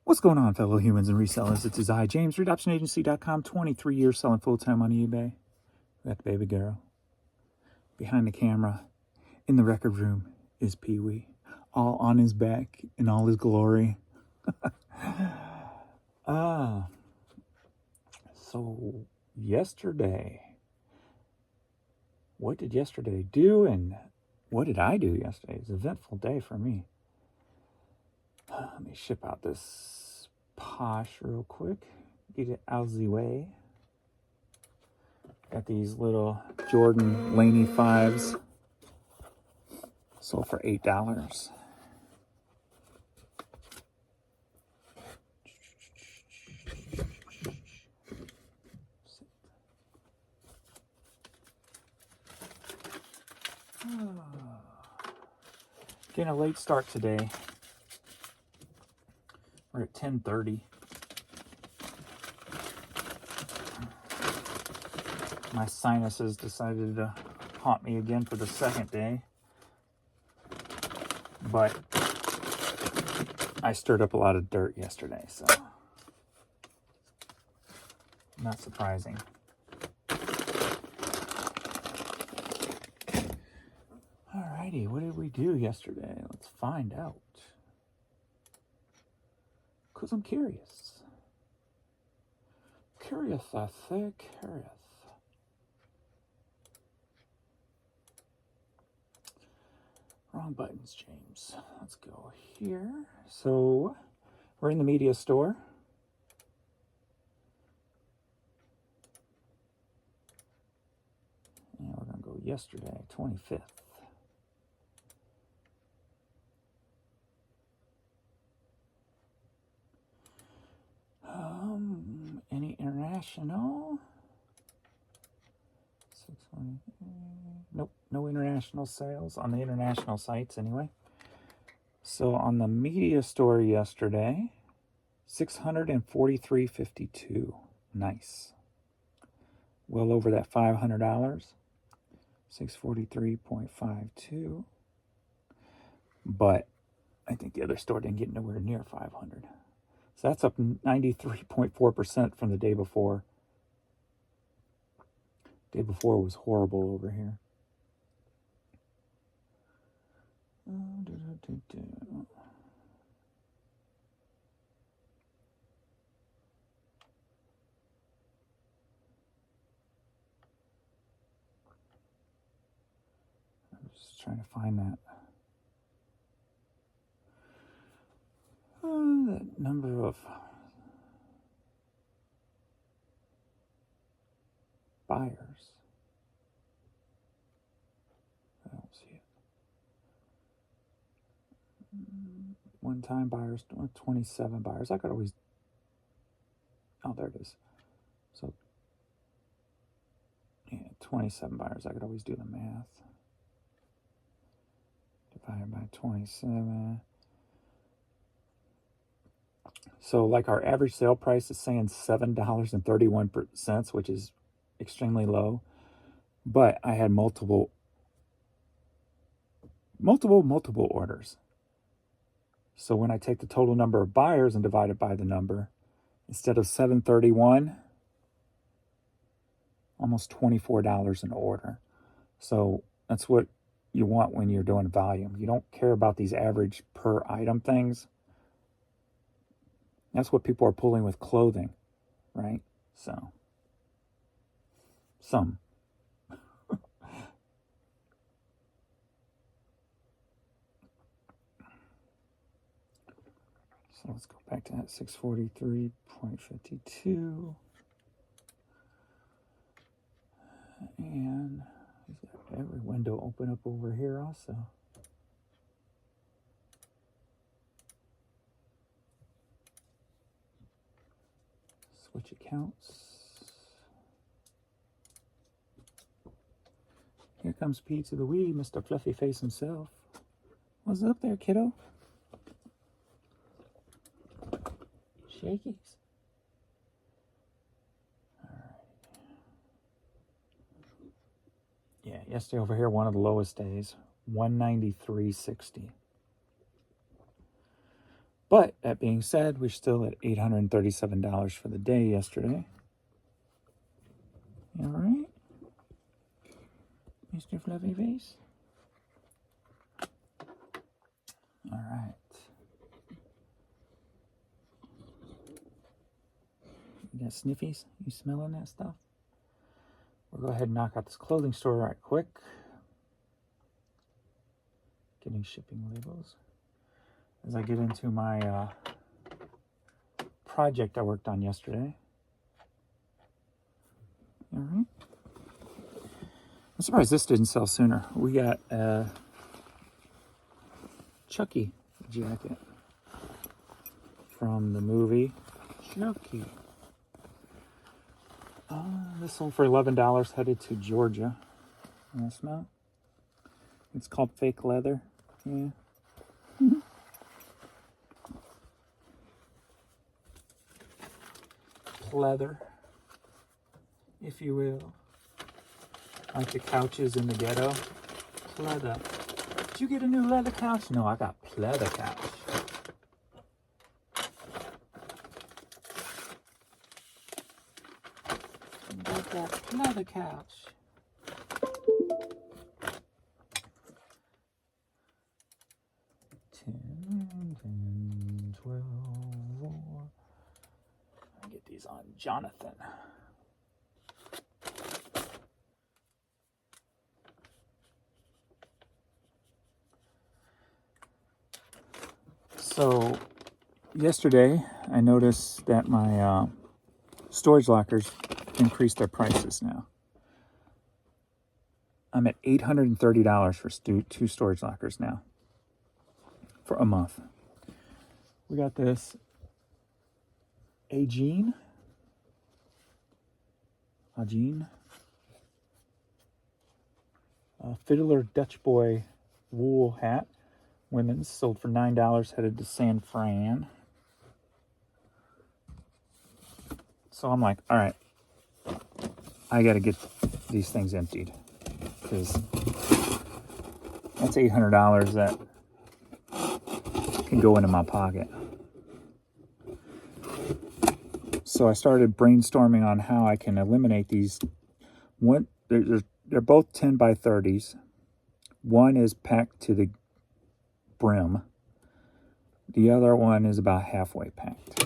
What's going on, fellow humans and resellers? It is I, James, ReadOptionAgency.com, 23 years selling full-time on eBay. We got the baby girl. Behind the camera, in the record room, is Pee-wee. All on his back in all his glory. So yesterday, what did yesterday do and what did I do yesterday? It was an eventful day for me. Let me ship out this posh real quick. Get it out of the way. Got these little Jordan Laney 5s. Sold for $8. Getting a late start today. We're at 10:30. My sinuses decided to haunt me again for the second day. But I stirred up a lot of dirt yesterday, so not surprising. Alrighty, what did we do yesterday? Let's find out. Because I'm curious. Curious, I say, curious. Wrong buttons, James. Let's go here. So, we're in the media store. And we're going to go yesterday, 25th. Any international? 620. Nope, no international sales on the international sites anyway. So on the media store yesterday, $643.52. Nice. Well over that $500. 643.52. But I think the other store didn't get nowhere near 500. So that's up 93.4% from the day before. Day before was horrible over here. I'm just trying to find that. That number of buyers. I don't see it. One-time buyers, 27 buyers. I could always... Oh, there it is. So, yeah, 27 buyers. I could always do the math. Divided by 27. So, like, our average sale price is saying $7.31, which is extremely low. But I had multiple orders. So when I take the total number of buyers and divide it by the number, instead of $7.31, almost $24 an order. So that's what you want when you're doing volume. You don't care about these average per item things. That's what people are pulling with clothing, right? So, some. So let's go back to that 643.52. And he's got every window open up over here also. Switch accounts. Here comes P to the Wee, Mr. Fluffy Face himself. What's up there, kiddo? Shakies. Alright. Yeah, yesterday over here, one of the lowest days. 193.60. But that being said, we're still at $837 for the day yesterday. All right, Mr. Fluffy Face. All right. You got sniffies? You smelling that stuff? We'll go ahead and knock out this clothing store right quick. Getting shipping labels. As I get into my project I worked on yesterday. All right. I'm surprised this didn't sell sooner. We got a Chucky jacket from the movie Chucky. This sold for $11, headed to Georgia. Want to smell? It's called fake leather. Yeah. Leather, if you will. Like the couches in the ghetto. Leather. Did you get a new leather couch? No, I got leather couch. Got that leather couch. Get these on Jonathan. So yesterday I noticed that my storage lockers increased their prices now. I'm at $830 for two storage lockers now for a month. We got this Agene Fiddler Dutch Boy wool hat. Women's sold for $9, headed to San Fran. So I'm like, all right, I got to get these things emptied because that's $800 that can go into my pocket. So I started brainstorming on how I can eliminate these. They're both 10 by 30s. One is packed to the brim. The other one is about halfway packed.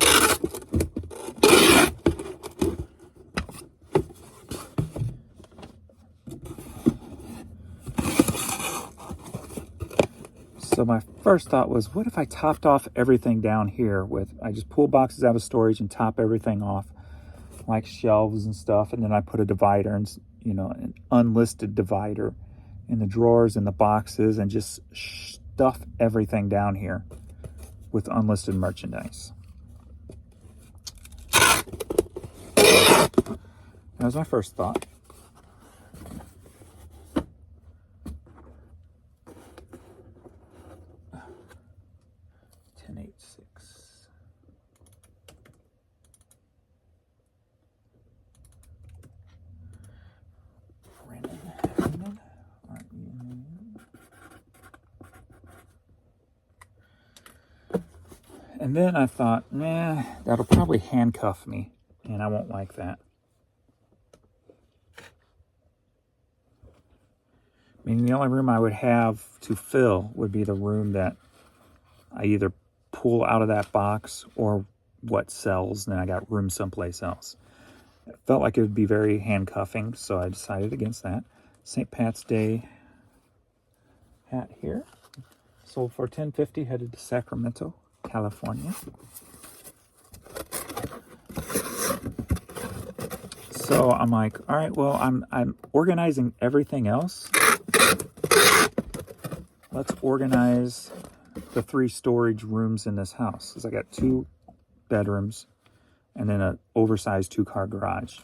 So my first thought was, what if I topped off everything down here with, I just pull boxes out of storage and top everything off, like shelves and stuff, and then I put a divider, and an unlisted divider in the drawers and the boxes, and just stuff everything down here with unlisted merchandise. That was my first thought. And then I thought, that'll probably handcuff me, and I won't like that. I mean, the only room I would have to fill would be the room that I either pull out of that box or what sells, and then I got room someplace else. It felt like it would be very handcuffing, so I decided against that. St. Pat's Day hat here. Sold for $10.50, headed to Sacramento, California. So I'm like, all right, well, I'm organizing everything else. Let's organize the 3 storage rooms in this house. Because I got 2 bedrooms and then an oversized 2-car garage,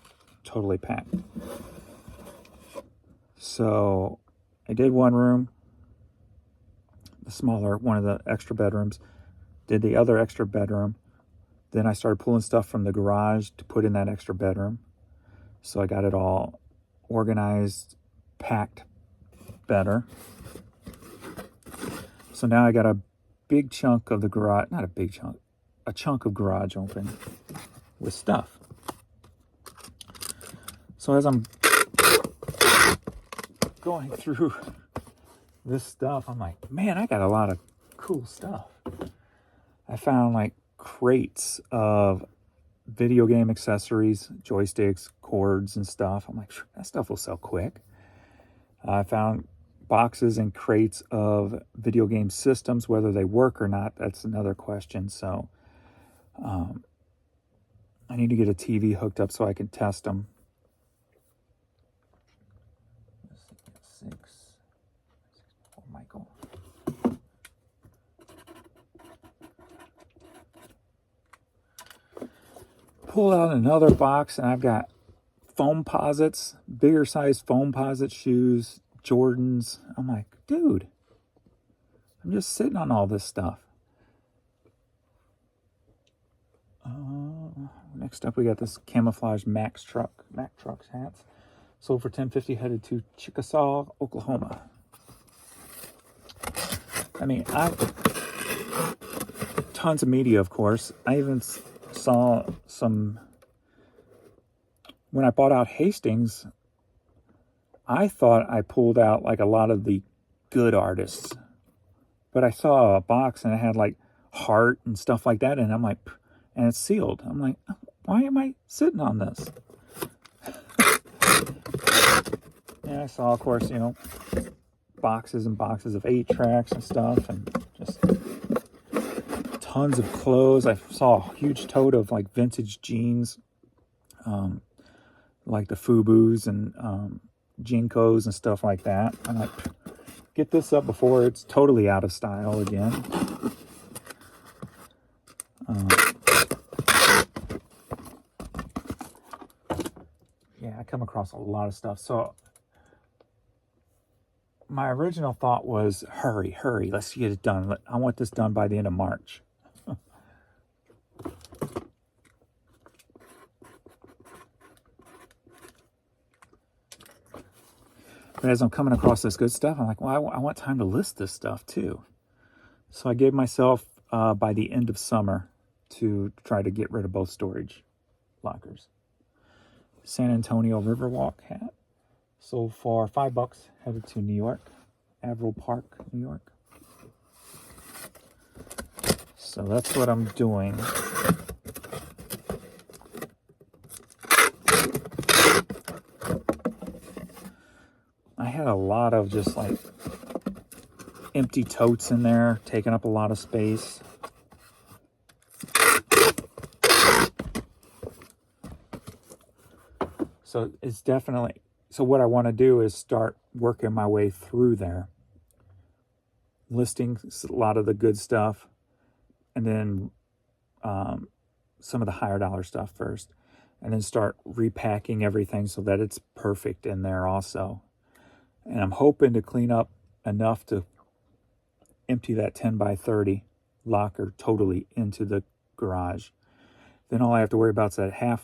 totally packed. So I did one room, the smaller, one of the extra bedrooms, did the other extra bedroom. Then I started pulling stuff from the garage to put in that extra bedroom. So I got it all organized, packed better. So now I got to big chunk of the garage, not a big chunk, a chunk of garage open with stuff. So as I'm going through this stuff, I'm like, man, I got a lot of cool stuff. I found like crates of video game accessories, joysticks, cords, and stuff. I'm like, that stuff will sell quick. I found boxes and crates of video game systems. Whether they work or not, that's another question. So I need to get a TV hooked up so I can test them. Six. Oh, Michael. Pull out another box, and I've got foam posits, bigger size foam posit shoes, Jordans. I'm like, dude, I'm just sitting on all this stuff. Next up, we got this camouflage Mack Trucks hats. Sold for $10.50, headed to Chickasaw, Oklahoma. I mean, tons of media, of course. I even saw some, when I bought out Hastings, I thought I pulled out like a lot of the good artists. But I saw a box and it had like Heart and stuff like that, and I'm like, and it's sealed. I'm like, why am I sitting on this? And I saw, of course, you know, boxes and boxes of 8-tracks and stuff, and just tons of clothes. I saw a huge tote of like vintage jeans, like the Fubus and Jinkos and stuff like that. I'm like, get this up before it's totally out of style again. Yeah, I come across a lot of stuff. So my original thought was, hurry, let's get it done. I want this done by the end of March. But as I'm coming across this good stuff, I'm like, well, I want time to list this stuff too. So I gave myself by the end of summer to try to get rid of both storage lockers. San Antonio Riverwalk hat. Sold for $5, headed to New York, Averill Park, New York. So that's what I'm doing. I had a lot of just like empty totes in there, taking up a lot of space. So it's definitely, so what I want to do is start working my way through there, listing a lot of the good stuff, and then some of the higher dollar stuff first, and then start repacking everything so that it's perfect in there also. And I'm hoping to clean up enough to empty that 10 by 30 locker totally into the garage. Then all I have to worry about is that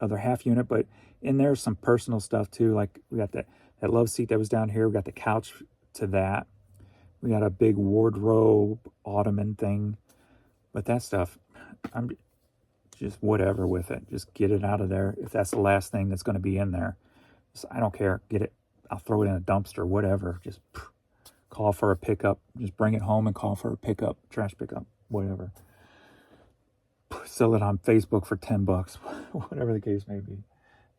other half unit, but in there's some personal stuff too. Like we got that love seat that was down here. We got the couch to that. We got a big wardrobe ottoman thing. But that stuff, I'm just whatever with it. Just get it out of there. If that's the last thing that's going to be in there, so I don't care. Get it. I'll throw it in a dumpster, whatever. Just call for a pickup. Just bring it home and call for a pickup, trash pickup, whatever. Sell it on Facebook for $10, whatever the case may be,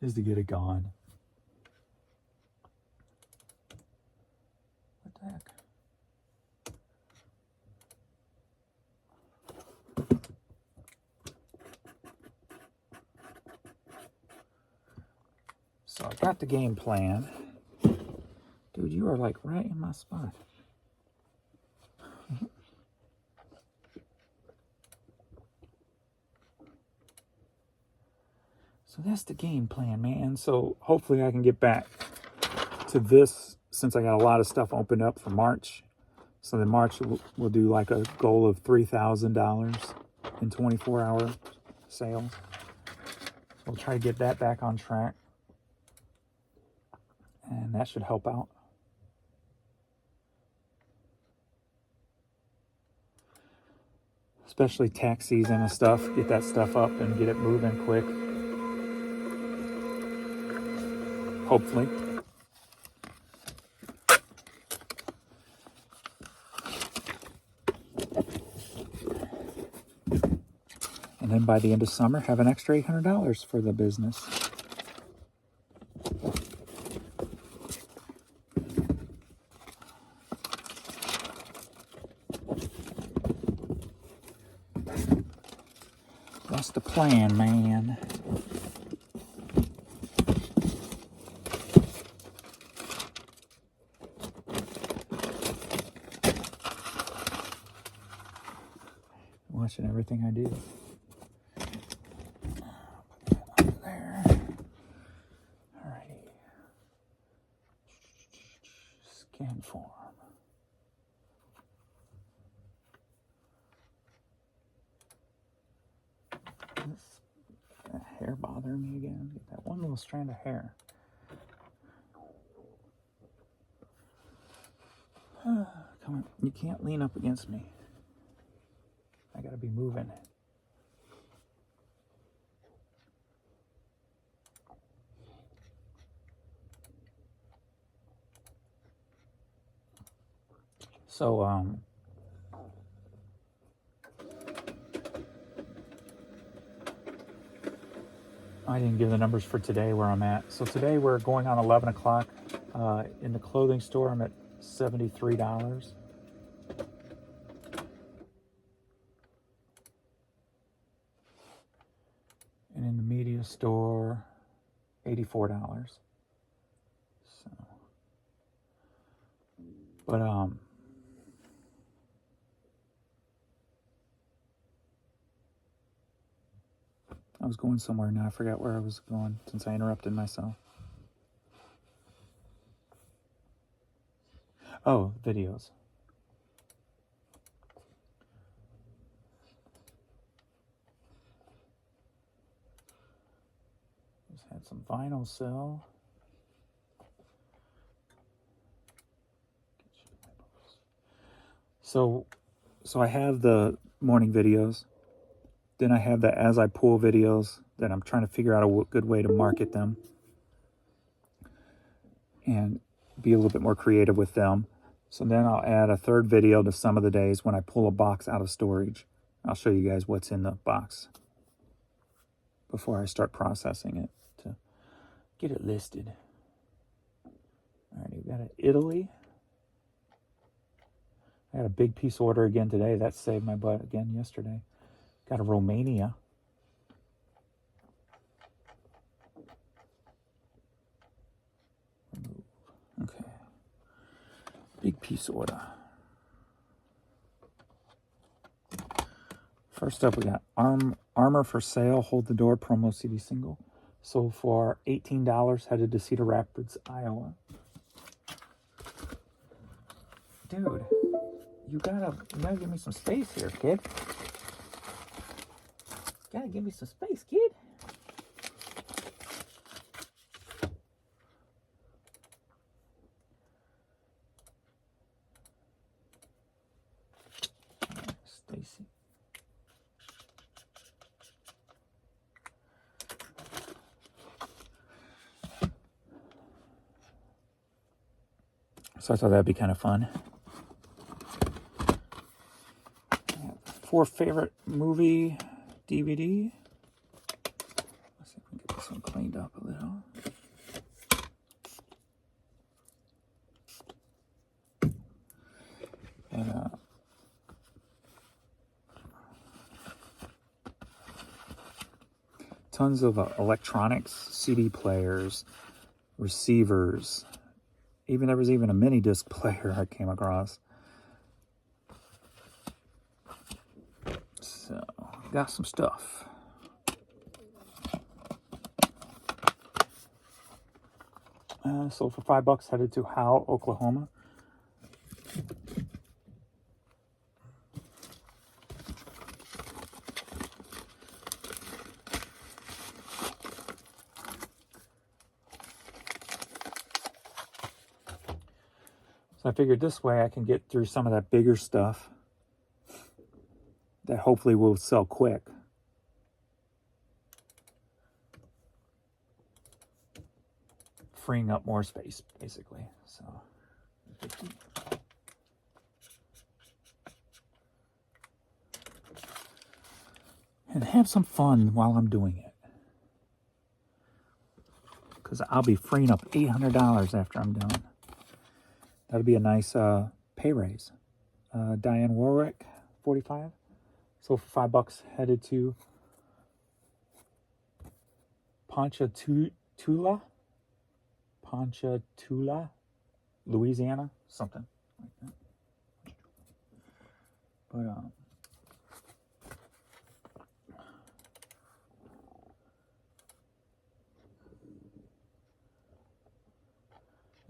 just to get it gone. What the heck? So I got the game plan. Dude, you are like right in my spot. So that's the game plan, man. So hopefully I can get back to this since I got a lot of stuff opened up for March. So then March we'll do like a goal of $3,000 in 24-hour sales. We'll try to get that back on track. And that should help out. especially tax season and stuff. Get that stuff up and get it moving quick. Hopefully. And then by the end of summer, have an extra $800 for the business. That's the plan, man. Watching everything I do. Put that up there. Alrighty. Scan form. That hair bothering me again. Get that one little strand of hair. Come on, you can't lean up against me. I gotta be moving. So, I didn't give the numbers for today where I'm at. So today we're going on 11 o'clock. In the clothing store, I'm at $73. And in the media store, $84. So, but I was going somewhere now. I forgot where I was going since I interrupted myself. Oh, videos. Just had some vinyl sell. So I have the morning videos. Then I have the as I pull videos that I'm trying to figure out a good way to market them and be a little bit more creative with them. So then I'll add a third video to some of the days when I pull a box out of storage. I'll show you guys what's in the box before I start processing it to get it listed. All right, we got an Italy. I had a big piece order again today. That saved my butt again yesterday. Got a Romania. Okay. Big piece order. First up, we got Armor for Sale, Hold the Door promo CD single. Sold for $18, headed to Cedar Rapids, Iowa. Dude, you gotta give me some space here, kid. Gotta give me some space, kid. Stacy. So I thought that'd be kind of fun. 4 favorite movie DVD. Let's see if we can get this one cleaned up a little. And tons of electronics, CD players, receivers. There was even a mini disc player I came across. So, got some stuff. Sold for $5, headed to Howell, Oklahoma. So I figured this way I can get through some of that bigger stuff that hopefully will sell quick. Freeing up more space, basically. So, and have some fun while I'm doing it. Because I'll be freeing up $800 after I'm done. That'll be a nice pay raise. Diane Warwick, 45. So for $5, headed to Ponchatoula, Louisiana, something like that. But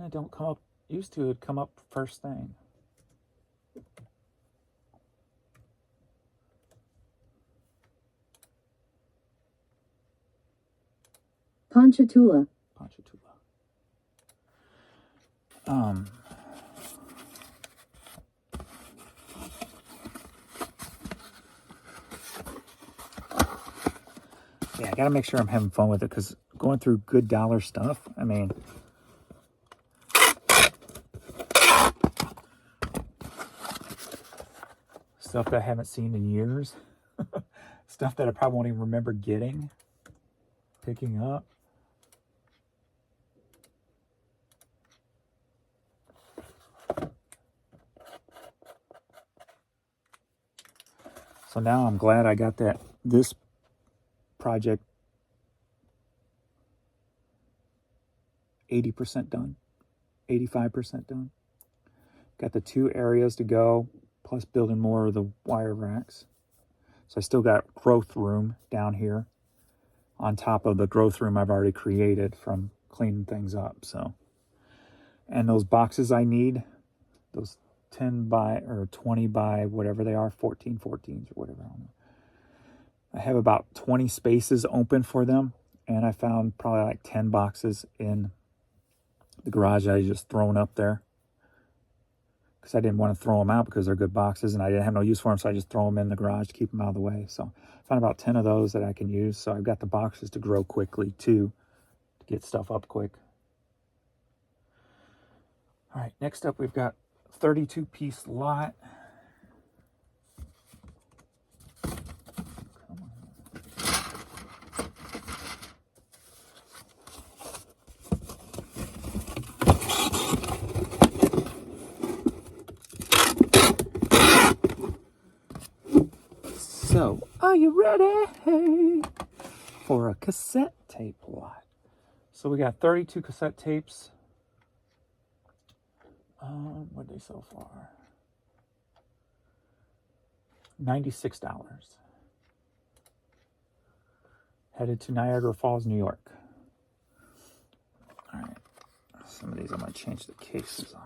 it don't come up. Used to, it'd come up first thing. Ponchatoula. Yeah, I gotta make sure I'm having fun with it, because going through good dollar stuff, I mean, stuff that I haven't seen in years, stuff that I probably won't even remember picking up. So now I'm glad I got this project 80% done, 85% done. Got the 2 areas to go, plus building more of the wire racks. So I still got growth room down here on top of the growth room I've already created from cleaning things up. So, and those boxes I need, those 10 by or 20 by whatever they are, 14 14s or whatever. I don't know. I have about 20 spaces open for them, and I found probably like 10 boxes in the garage I just thrown up there, because I didn't want to throw them out because they're good boxes and I didn't have no use for them, so I just throw them in the garage to keep them out of the way. So I found about 10 of those that I can use. So I've got the boxes to grow quickly too, to get stuff up quick. All right, next up we've got 32-piece lot. So, are you ready for a cassette tape lot? So we got 32 cassette tapes. What did they sell for? $96. Headed to Niagara Falls, New York. All right. Some of these I'm going to change the cases on.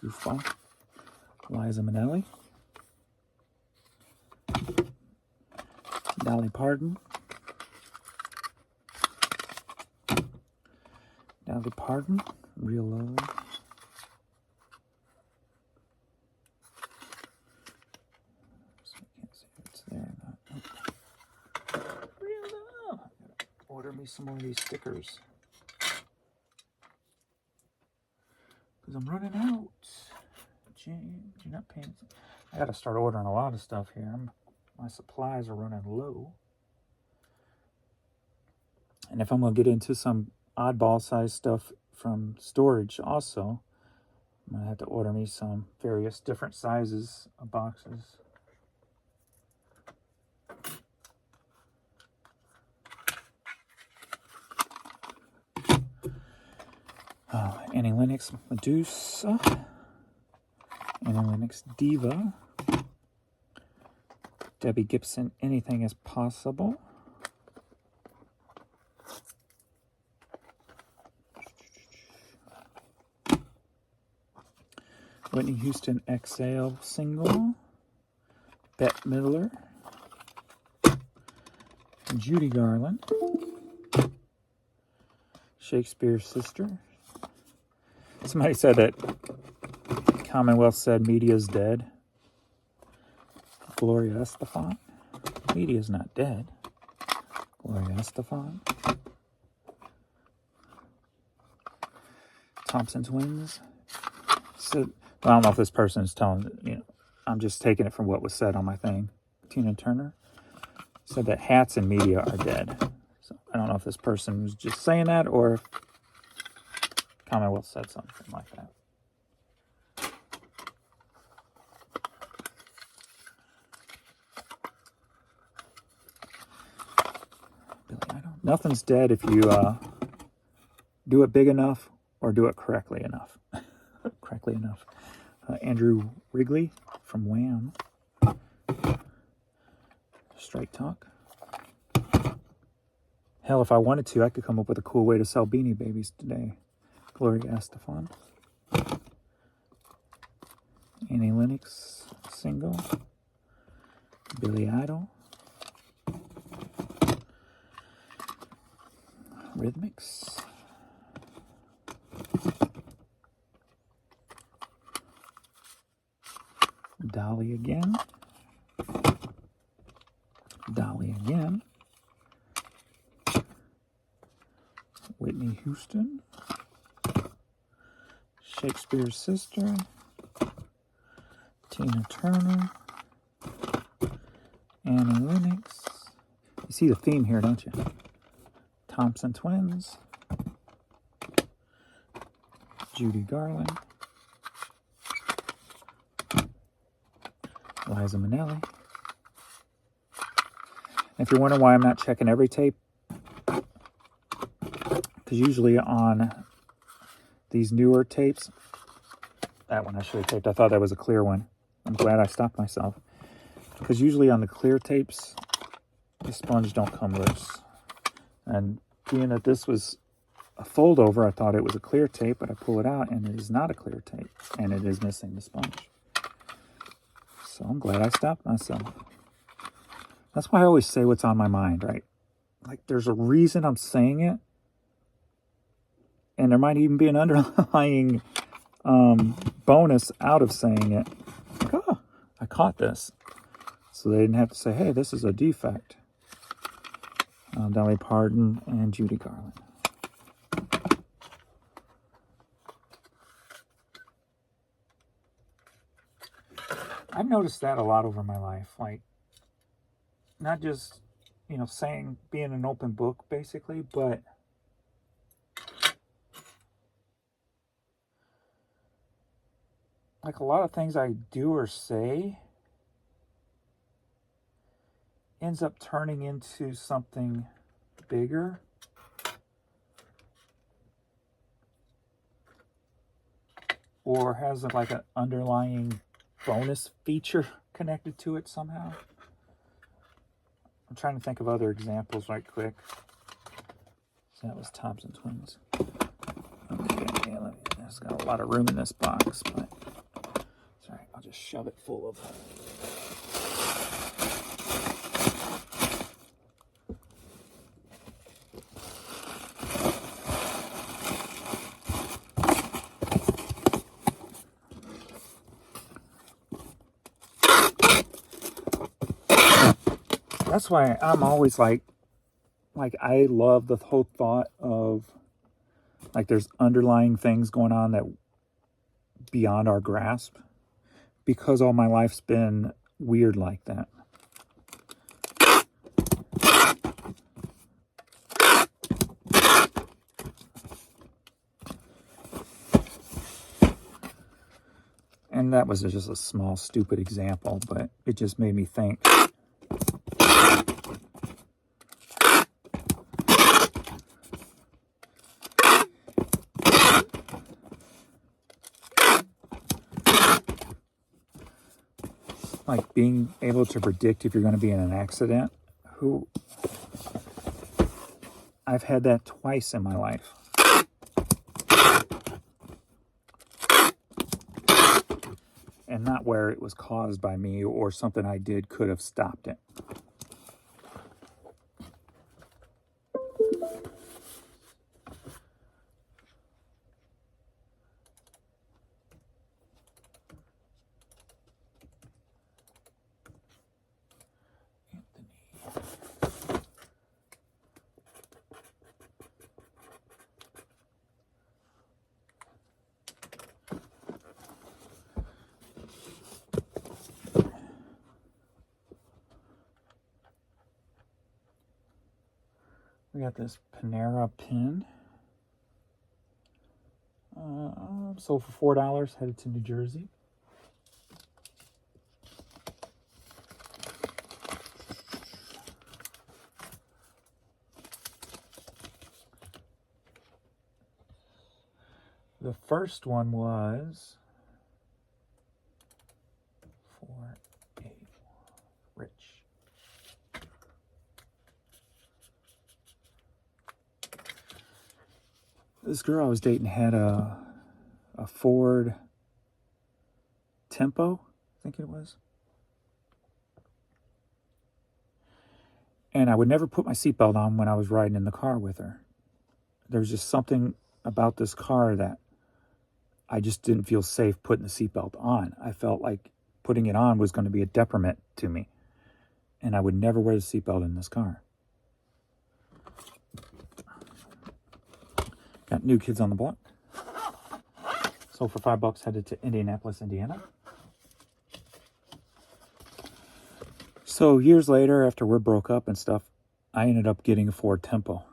Goofball. Liza Minnelli. Dolly Parton. Dolly Parton. Real Love. So I can't see if it's there or not. Nope. Real Love. I gotta order me some more of these stickers, because I'm running out. James, you're not paying. I gotta start ordering a lot of stuff here. My supplies are running low. And if I'm gonna get into some oddball size stuff from storage also, I'm gonna have to order me some various different sizes of boxes. Annie Lennox Medusa. Annie Lennox Diva. Debbie Gibson, Anything Is Possible. Whitney Houston, Exhale single. Bette Midler. Judy Garland. Shakespeare's sister. Somebody said that Commonwealth said media's dead. Gloria Estefan. Media's not dead. Gloria Estefan. Thompson twins. So, I don't know if this person is telling, I'm just taking it from what was said on my thing. Tina Turner said that hats and media are dead. So I don't know if this person was just saying that or if Commonwealth said something like that. Billy Idol. Nothing's dead if you do it big enough or do it correctly enough. Correctly enough. Andrew Wrigley from Wham. Straight Talk. Hell, if I wanted to, I could come up with a cool way to sell Beanie Babies today. Gloria Estefan. Annie Lennox, single. Billy Idol. Rhythmics. Dolly again. Dolly again. Whitney Houston. Shakespeare's sister. Tina Turner. Annie Lennox. You see the theme here, don't you? Thompson twins. Judy Garland. Liza Minnelli. If you're wondering why I'm not checking every tape, because usually on these newer tapes, that one I should have taped. I thought that was a clear one. I'm glad I stopped myself. Because usually on the clear tapes, the sponge don't come loose. And being that this was a fold over, I thought it was a clear tape, but I pull it out and it is not a clear tape. And it is missing the sponge. So I'm glad I stopped myself. That's why I always say what's on my mind, right? Like there's a reason I'm saying it. And there might even be an underlying bonus out of saying it. Like, oh, I caught this. So they didn't have to say, hey, this is a defect. Dolly Parton and Judy Garland. I've noticed that a lot over my life. Like, not just, saying, being an open book, basically, but like a lot of things I do or say ends up turning into something bigger. Or has like an underlying bonus feature connected to it somehow. I'm trying to think of other examples right quick. So that was Thompson twins. Okay, yeah, there's got a lot of room in this box, but sorry, I'll just shove it full of. That's why I'm always like I love the whole thought of like there's underlying things going on that beyond our grasp, because all my life's been weird like that. And that was just a small, stupid example, but it just made me think. Like being able to predict if you're going to be in an accident. I've had that twice in my life. And not where it was caused by me or something I did could have stopped it. We got this Panera pin. Sold for $4, headed to New Jersey. The first one was 481 Rich. This girl I was dating had a Ford Tempo, I think it was. And I would never put my seatbelt on when I was riding in the car with her. There was just something about this car that I just didn't feel safe putting the seatbelt on. I felt like putting it on was going to be a detriment to me. And I would never wear the seatbelt in this car. Got New Kids on the Block. Sold for $5, headed to Indianapolis, Indiana. So years later, after we broke up and stuff, I ended up getting a Ford Tempo.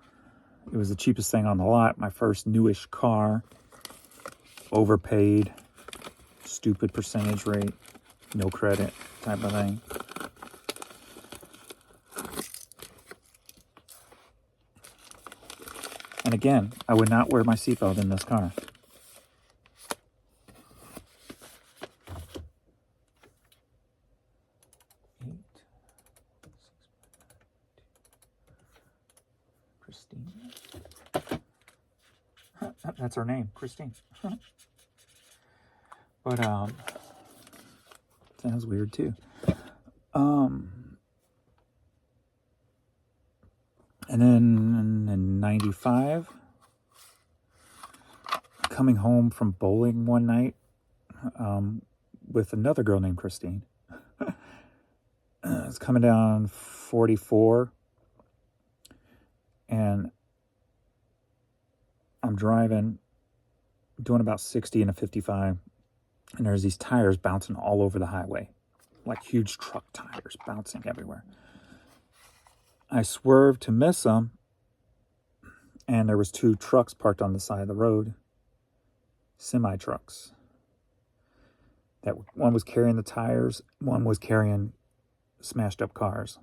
It was the cheapest thing on the lot. My first newish car. Overpaid. Stupid percentage rate. No credit type of thing. And again, I would not wear my seatbelt in this car. Christine. That's her name, Christine. But sounds weird too. And then in 95, coming home from bowling one night with another girl named Christine. It's coming down 44, and I'm driving, doing about 60 in a 55, and there's these tires bouncing all over the highway, like huge truck tires bouncing everywhere. I swerved to miss them, and there was 2 trucks parked on the side of the road, semi-trucks. That one was carrying the tires, one was carrying smashed up cars.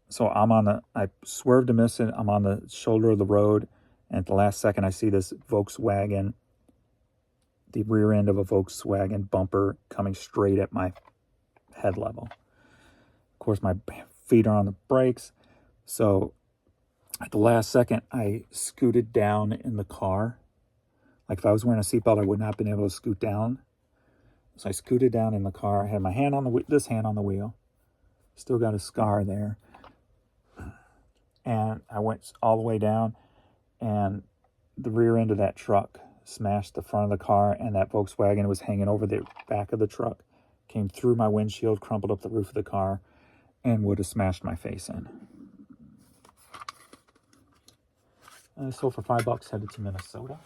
So I swerved to miss it. I'm on the shoulder of the road, and at the last second I see this Volkswagen, the rear end of a Volkswagen bumper coming straight at my head level. Of course, my feet are on the brakes, so at the last second I scooted down in the car. Like if I was wearing a seatbelt, I would not have been able to scoot down. So I scooted down in the car. I had my hand on this hand on the wheel. Still got a scar there. And I went all the way down, and the rear end of that truck smashed the front of the car, and that Volkswagen was hanging over the back of the truck, came through my windshield, crumpled up the roof of the car, and would have smashed my face in. Sold for $5, headed to Minnesota.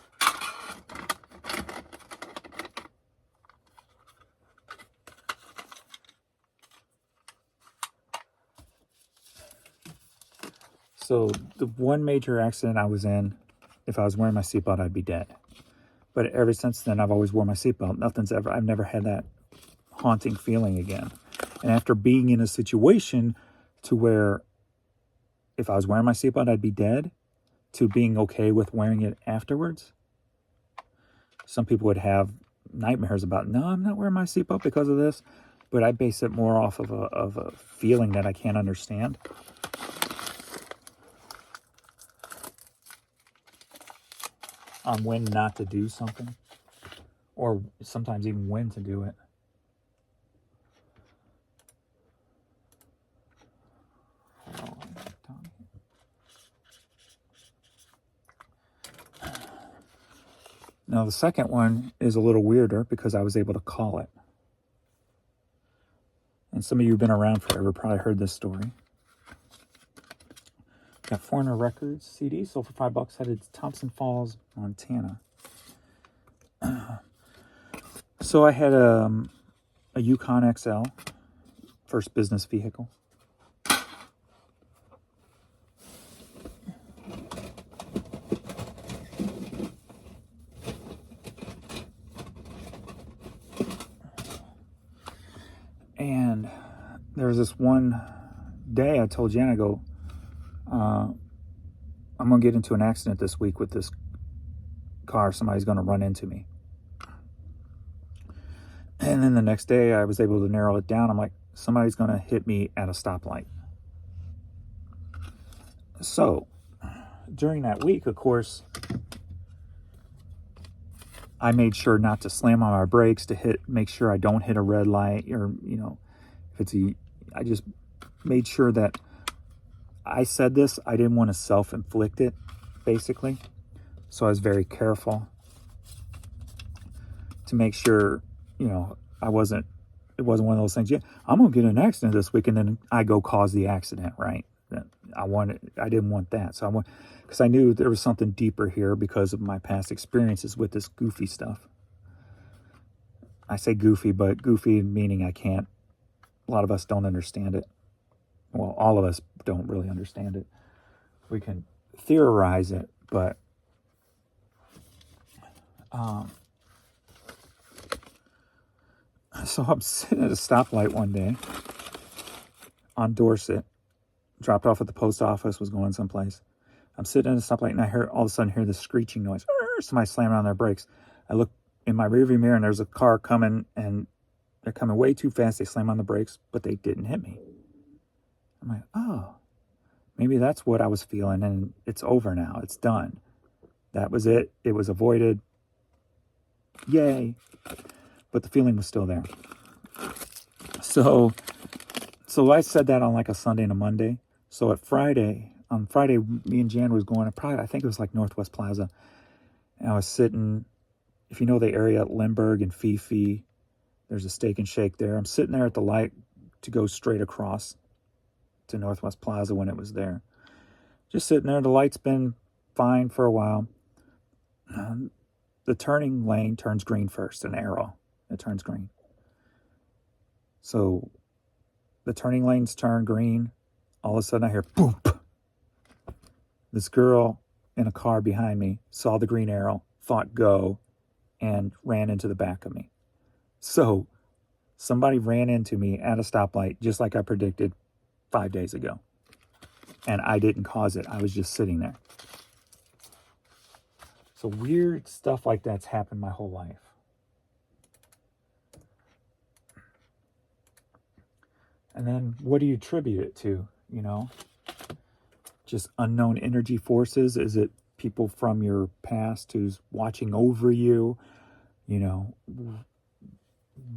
So the one major accident I was in, if I was wearing my seatbelt, I'd be dead. But ever since then, I've always worn my seatbelt. I've never had that haunting feeling again. And after being in a situation to where if I was wearing my seatbelt, I'd be dead, to being okay with wearing it afterwards. Some people would have nightmares about, no, I'm not wearing my seatbelt because of this. But I base it more off of a feeling that I can't understand. On when not to do something, or sometimes even when to do it. Now the second one is a little weirder because I was able to call it. And some of you who've been around forever probably heard this story. Got Foreigner Records CD, sold for $5, headed to Thompson Falls, Montana. So I had a Yukon XL, first business vehicle. there was this one day I told Jan, I go, I'm going to get into an accident this week with this car. Somebody's going to run into me. And then the next day I was able to narrow it down. I'm like, somebody's going to hit me at a stoplight. So during that week, of course, I made sure not to slam on my brakes, to make sure I don't hit a red light, or, I just made sure that I said this, I didn't want to self-inflict it, basically. So I was very careful to make sure, it wasn't one of those things, I'm going to get in an accident this week, and then I go cause the accident, right? I didn't want that. So because I knew there was something deeper here because of my past experiences with this goofy stuff. I say goofy, but goofy meaning a lot of us don't understand it. Well, all of us don't really understand it. We can theorize it, but so I'm sitting at a stoplight one day on Dorset, dropped off at the post office, was going someplace. I'm sitting at a stoplight, and I all of a sudden hear this screeching noise. Somebody slamming on their brakes. I look in my rearview mirror, and there's a car coming, and they're coming way too fast. They slam on the brakes, but they didn't hit me. I'm like, oh, maybe that's what I was feeling, and it's over now. It's done. That was it. It was avoided. Yay. But the feeling was still there. So I said that on like a Sunday and a Monday. So on Friday, me and Jan was going to I think it was like Northwest Plaza. And I was sitting, if you know the area at Lindbergh and Fifi, there's a Steak and Shake there. I'm sitting there at the light to go straight across to Northwest Plaza when it was there. Just sitting there. The light's been fine for a while. The turning lane turns green first, an arrow. It turns green. So the turning lanes turn green. All of a sudden I hear boom. This girl in a car behind me saw the green arrow, thought go, and ran into the back of me. So somebody ran into me at a stoplight, just like I predicted 5 days ago. And I didn't cause it. I was just sitting there. So weird stuff like that's happened my whole life. And then what do you attribute it to, Just unknown energy forces? Is it people from your past who's watching over you?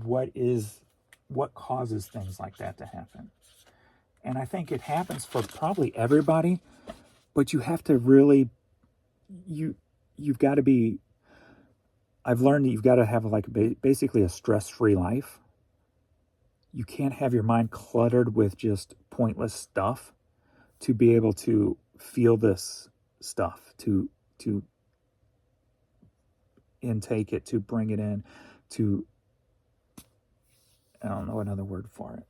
What causes things like that to happen? And I think it happens for probably everybody, but you have to really, you've got to be, I've learned that you've got to have basically a stress-free life. You can't have your mind cluttered with just pointless stuff to be able to feel this stuff, to intake it, to bring it in, I don't know another word for it,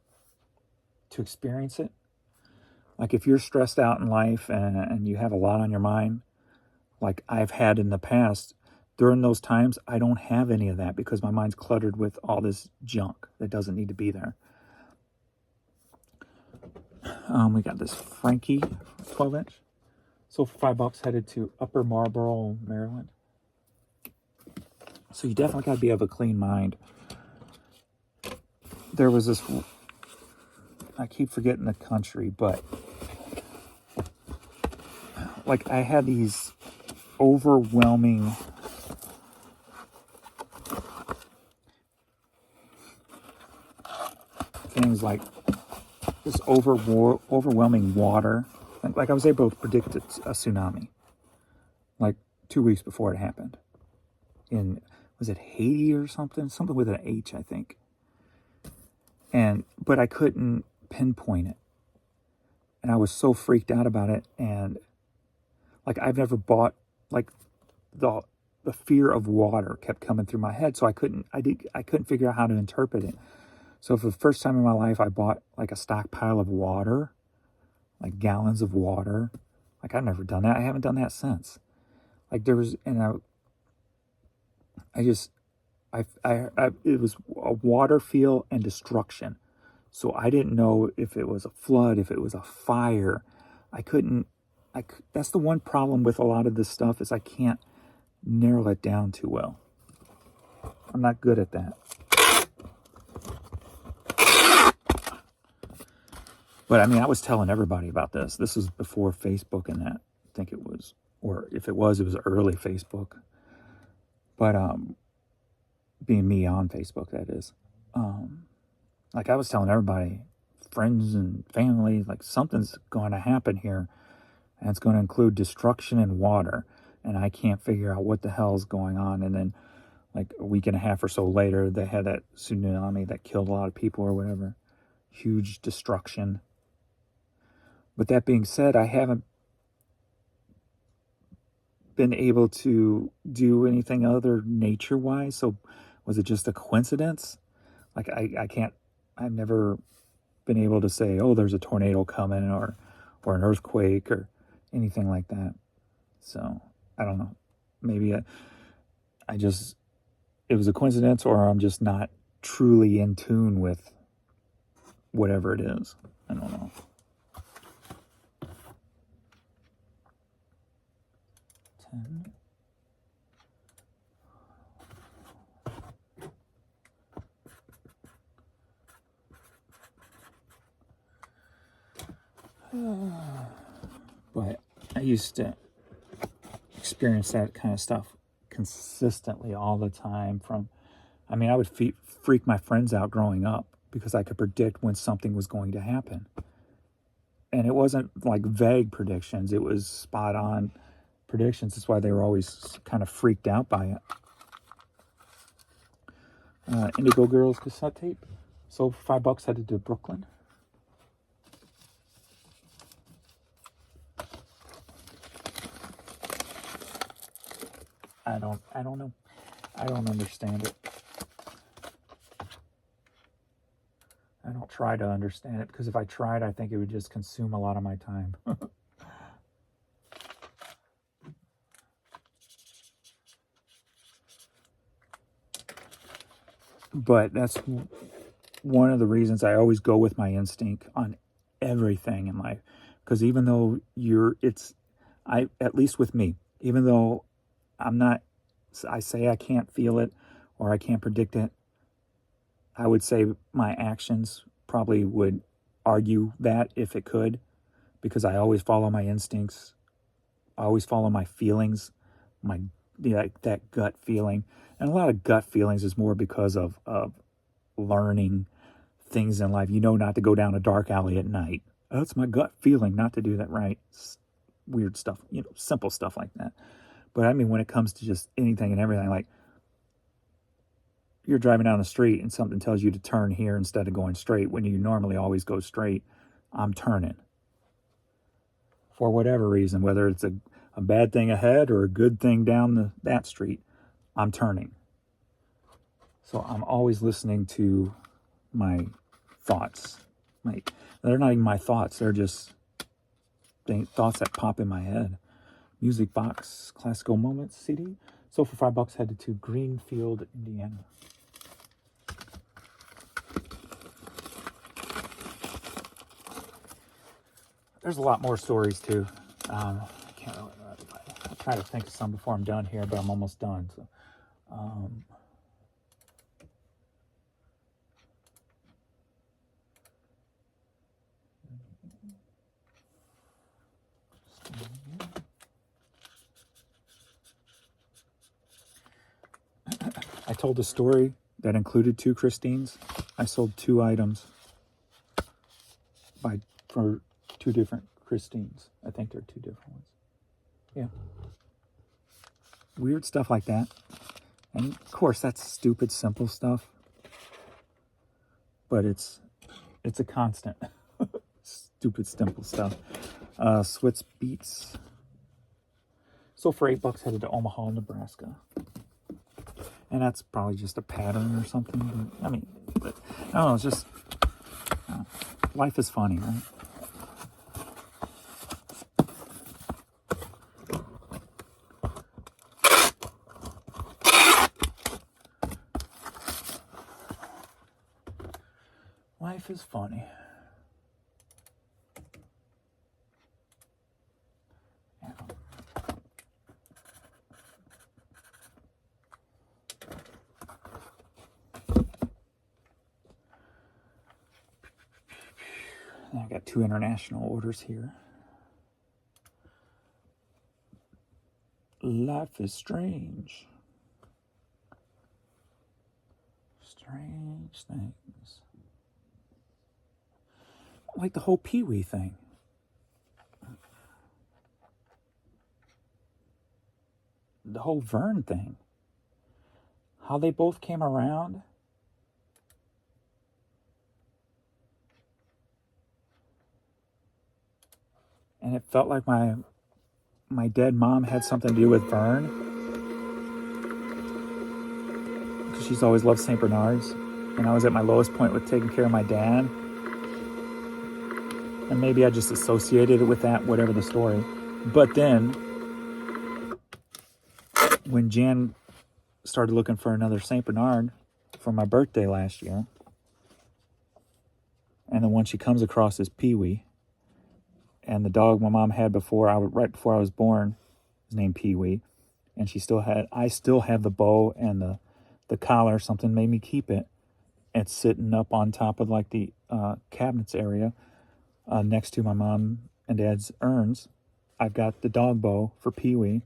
to experience it. Like if you're stressed out in life and you have a lot on your mind, like I've had in the past, during those times, I don't have any of that because my mind's cluttered with all this junk that doesn't need to be there. We got this Frankie 12-inch. So for $5, headed to Upper Marlboro, Maryland. So you definitely got to be of a clean mind. There was this, I keep forgetting the country, but like I had these overwhelming things, like this overwhelming water. Like I was able to predict a tsunami like 2 weeks before it happened. Was it Haiti or something? Something with an H, I think. But I couldn't pinpoint it. And I was so freaked out about it. And like I've never bought, like the fear of water kept coming through my head. So I couldn't figure out how to interpret it. So for the first time in my life, I bought like a stockpile of water, like gallons of water. Like I've never done that. I haven't done that since. Like there was, and it was a water feel and destruction. So I didn't know if it was a flood, if it was a fire. That's the one problem with a lot of this stuff is I can't narrow it down too well. I'm not good at that. But I mean, I was telling everybody about this. This was before Facebook and that. I think it was, or if it was early Facebook. But being me on Facebook, that is. Like I was telling everybody, friends and family, like something's going to happen here. And it's going to include destruction and water. And I can't figure out what the hell's going on. And then like a week and a half or so later, they had that tsunami that killed a lot of people or whatever. Huge destruction. But that being said, I haven't been able to do anything other nature-wise. So was it just a coincidence? Like I've never been able to say, oh, there's a tornado coming or an earthquake or anything like that. So I don't know. Maybe it was a coincidence, or I'm just not truly in tune with whatever it is. I don't know. But I used to experience that kind of stuff consistently all the time. I would freak my friends out growing up because I could predict when something was going to happen. And it wasn't like vague predictions. It was spot on predictions. That's why they were always kind of freaked out by it. Indigo Girls cassette tape. So for $5, headed to Brooklyn. I don't know. I don't understand it. I don't try to understand it, because if I tried, I think it would just consume a lot of my time. But that's one of the reasons I always go with my instinct on everything in life. Because even though at least with me, even though I say I can't feel it or I can't predict it, I would say my actions probably would argue that if it could, because I always follow my instincts. I always follow my feelings, that gut feeling. And a lot of gut feelings is more because of learning things in life. You know not to go down a dark alley at night. That's my gut feeling not to do that, right? Weird stuff, simple stuff like that. But I mean, when it comes to just anything and everything, like you're driving down the street and something tells you to turn here instead of going straight when you normally always go straight, I'm turning. For whatever reason, whether it's a bad thing ahead or a good thing down that street, I'm turning. So I'm always listening to my thoughts. They're not even my thoughts. They're just thoughts that pop in my head. Music Box Classical Moments CD. So for $5, headed to Greenfield, Indiana. There's a lot more stories too. I'll try to think of some before I'm done here, but I'm almost done. So, I told a story that included 2 Christines. I sold 2 items for 2 different Christines. I think they're 2 different ones. Yeah. Weird stuff like that. And of course, that's stupid, simple stuff. But it's a constant. Stupid, simple stuff. Switz Beats. So for $8, headed to Omaha, Nebraska. And that's probably just a pattern or something. But, I don't know. It's just life is funny, right? Life Life is funny. Yeah. I got 2 international orders here. Life is strange. Strange things. Like the whole Pee Wee thing. The whole Vern thing. How they both came around. And it felt like my dead mom had something to do with Vern. Because she's always loved St. Bernards. And I was at my lowest point with taking care of my dad. And maybe I just associated it with that, whatever the story. But then, when Jan started looking for another St. Bernard for my birthday last year, and the one she comes across is Pee Wee, and the dog my mom had right before I was born is named Pee Wee, and I still have the bow and the collar. Something made me keep it. It's sitting up on top of like the cabinets area next to my mom and dad's urns. I've got the dog bow for Pee Wee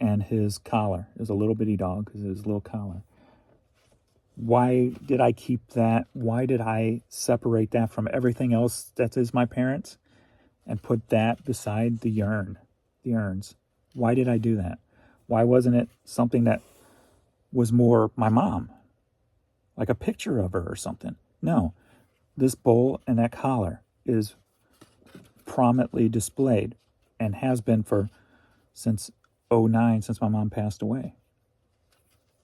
and his collar. It was a little bitty dog because it was a little collar. Why did I keep that? Why did I separate that from everything else that is my parents and put that beside the urns? Why did I do that? Why wasn't it something that was more my mom? Like a picture of her or something? No. This bowl and that collar is prominently displayed and has been since 2009, since my mom passed away.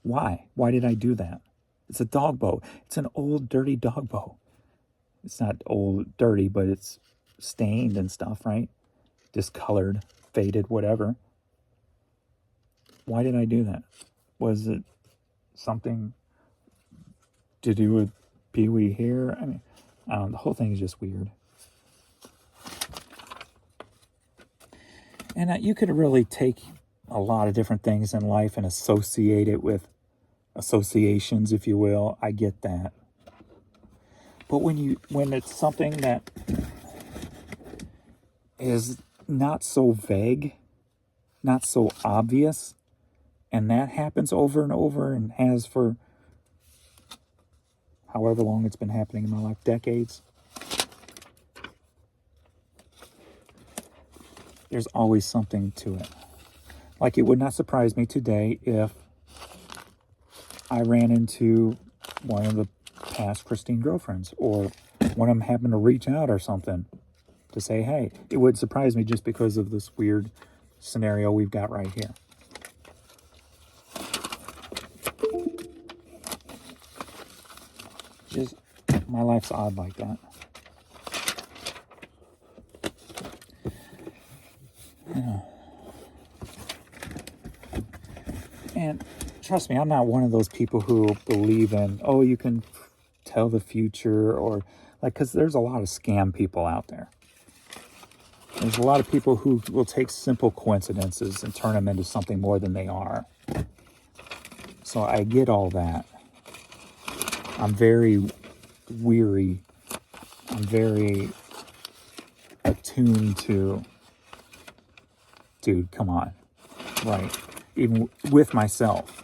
Why? Why did I do that? It's a dog bow. It's an old, dirty dog bow. It's not old, dirty, but it's stained and stuff, right? Discolored, faded, whatever. Why did I do that? Was it something to do with Pee Wee here? I mean, I don't know. The whole thing is just weird. And you could really take a lot of different things in life and associate it with associations, if you will. I get that. But when it's something that is not so vague, not so obvious, and that happens over and over and has for however long it's been happening in my life, decades, there's always something to it. Like, it would not surprise me today if I ran into one of the past Christine girlfriends, or one of them happened to reach out or something to say, hey. It would surprise me just because of this weird scenario we've got right here. Just, my life's odd like that. Yeah. And trust me, I'm not one of those people who believe in, oh, you can tell the future, or like, because there's a lot of scam people out there. There's a lot of people who will take simple coincidences and turn them into something more than they are. So I get all that. I'm very weary. I'm very attuned to, dude, come on. Right. Even with myself.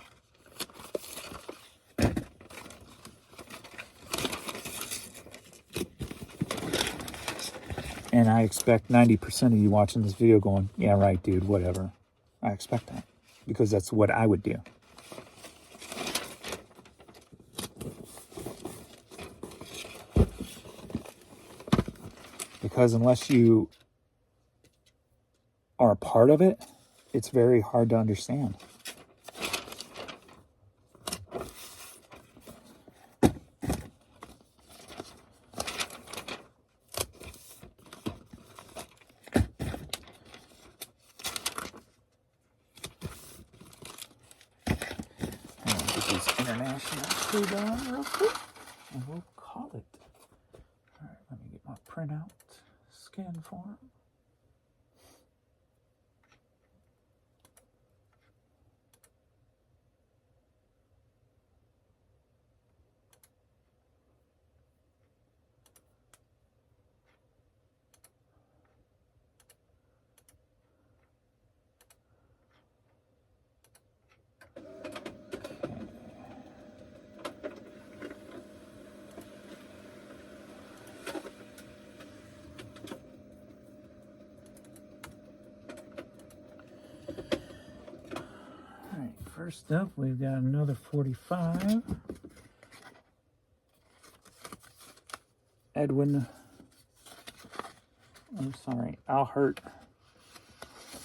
And I expect 90% of you watching this video going, yeah, right, dude, whatever. I expect that. Because that's what I would do. Because unless you are a part of it, it's very hard to understand. Get these international food on real quick, and we'll call it printout scan form. Alright, first up we've got another 45. Edwin, I'm sorry, I'll hurt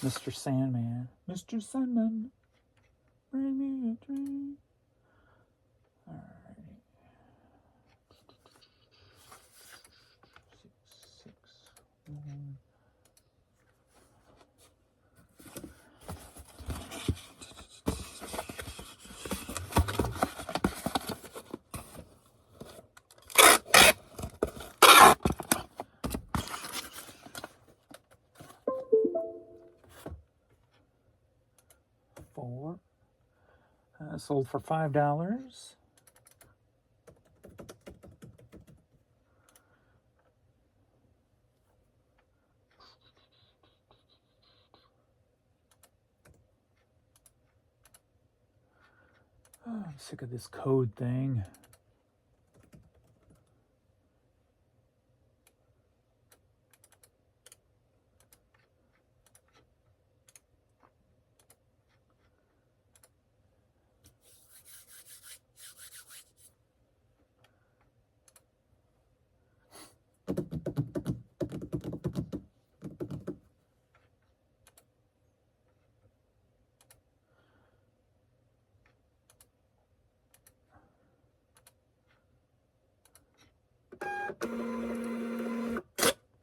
Mr. Sandman. Mr. Sandman, bring me a dream. Alright. 6, 1. Sold for $5. Oh, I'm sick of this code thing.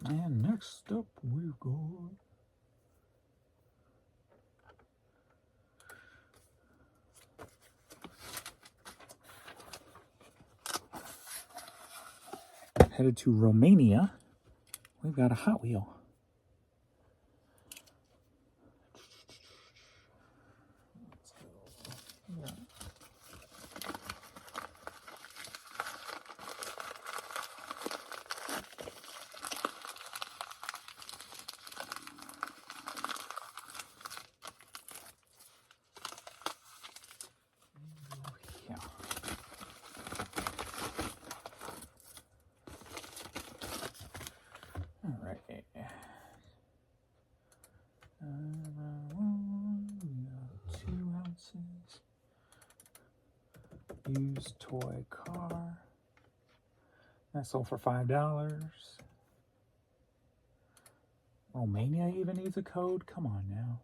And next up we've got headed to Romania. We've got a Hot Wheel. Alright. 2 ounces. Used toy car. That sold for $5. Romania even needs a code? Come on now.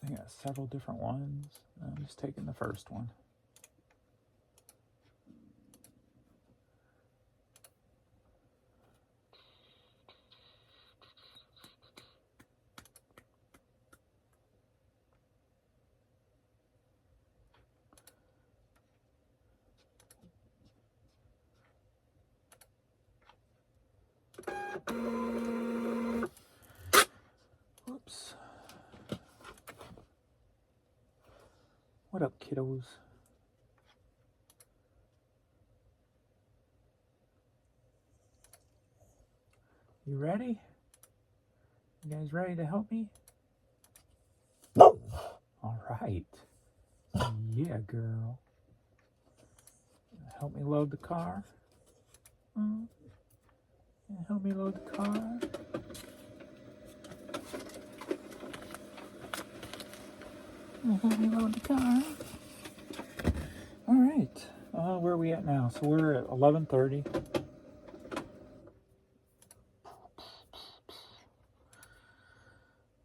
They got several different ones. I'm just taking the first one. Whoops. What up, kiddos? You ready? You guys ready to help me? All right. Yeah, girl. Help me load the car. Help me load the car. Help me load the car. All right. Where are we at now? So we're at 11:30.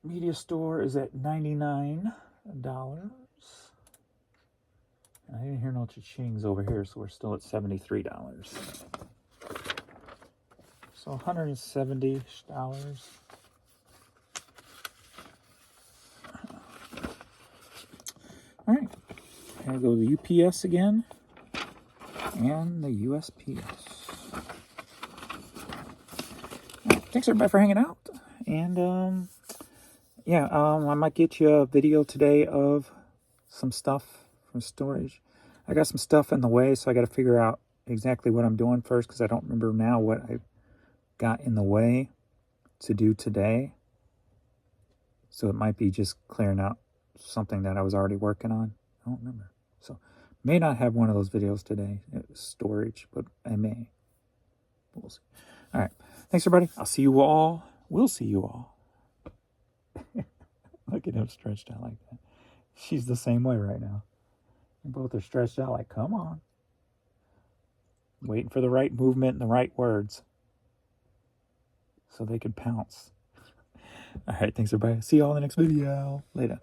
Media store is at $99. And I didn't hear no cha-chings over here, so we're still at $73. So $170. All right. Here go the UPS again. And the USPS. Thanks everybody for hanging out. And yeah, I might get you a video today of some stuff from storage. I got some stuff in the way, so I got to figure out exactly what I'm doing first, because I don't remember now what I got in the way to do today. So it might be just clearing out something that I was already working on. I don't remember. So may not have one of those videos today, storage, but I may. We'll see. All right. Thanks, everybody. I'll see you all. We'll see you all. Look at him stretched out like that. She's the same way right now. Both are stretched out like, come on. Waiting for the right movement and the right words so they could pounce. All right. Thanks, everybody. See you all in the next video. Later.